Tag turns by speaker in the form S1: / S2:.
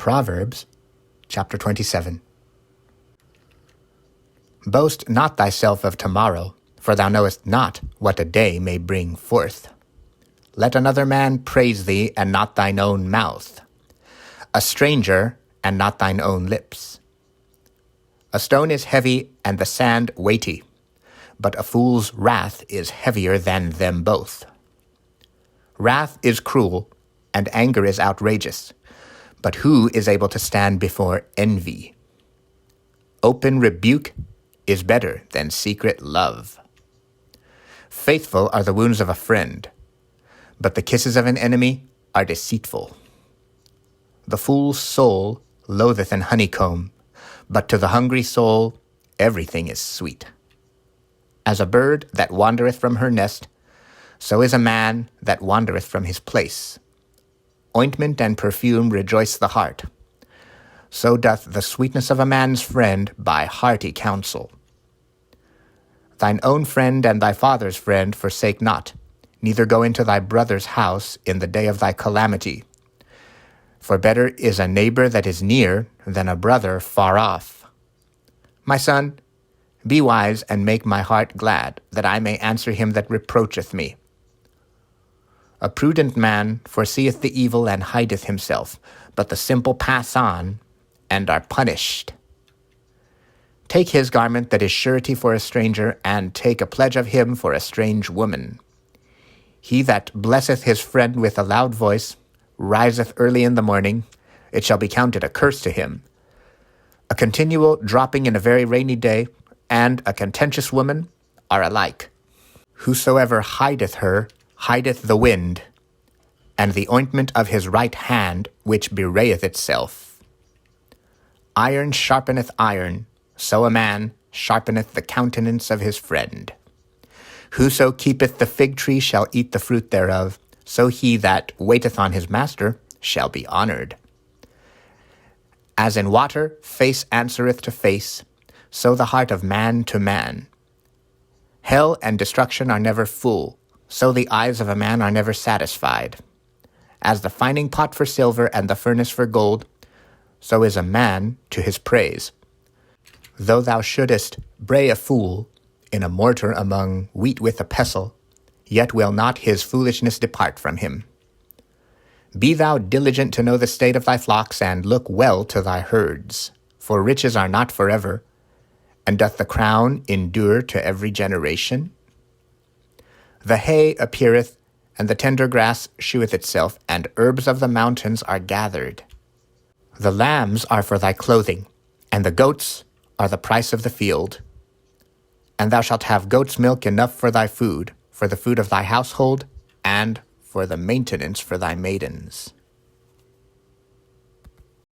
S1: Proverbs chapter 27. Boast not thyself of tomorrow, for thou knowest not what a day may bring forth. Let another man praise thee, and not thine own mouth; a stranger, and not thine own lips. A stone is heavy, and the sand weighty, but a fool's wrath is heavier than them both. Wrath is cruel, and anger is outrageous, but who is able to stand before envy? Open rebuke is better than secret love. Faithful are the wounds of a friend, but the kisses of an enemy are deceitful. The fool's soul loatheth an honeycomb, but to the hungry soul everything is sweet. As a bird that wandereth from her nest, so is a man that wandereth from his place. Ointment and perfume rejoice the heart. So doth the sweetness of a man's friend by hearty counsel. Thine own friend and thy father's friend forsake not, neither go into thy brother's house in the day of thy calamity. For better is a neighbor that is near than a brother far off. My son, be wise and make my heart glad, that I may answer him that reproacheth me. A prudent man foreseeth the evil and hideth himself, but the simple pass on and are punished. Take his garment that is surety for a stranger, and take a pledge of him for a strange woman. He that blesseth his friend with a loud voice riseth early in the morning, it shall be counted a curse to him. A continual dropping in a very rainy day, and a contentious woman are alike. Whosoever hideth her hideth the wind, and the ointment of his right hand which bewrayeth itself. Iron sharpeneth iron, so a man sharpeneth the countenance of his friend. Whoso keepeth the fig tree shall eat the fruit thereof, so he that waiteth on his master shall be honored. As in water face answereth to face, so the heart of man to man. Hell and destruction are never full, so the eyes of a man are never satisfied. As the fining pot for silver and the furnace for gold, so is a man to his praise. Though thou shouldest bray a fool in a mortar among wheat with a pestle, yet will not his foolishness depart from him. Be thou diligent to know the state of thy flocks, and look well to thy herds. For riches are not forever, and doth the crown endure to every generation? The hay appeareth, and the tender grass sheweth itself, and herbs of the mountains are gathered. The lambs are for thy clothing, and the goats are the price of the field. And thou shalt have goat's milk enough for thy food, for the food of thy household, and for the maintenance for thy maidens.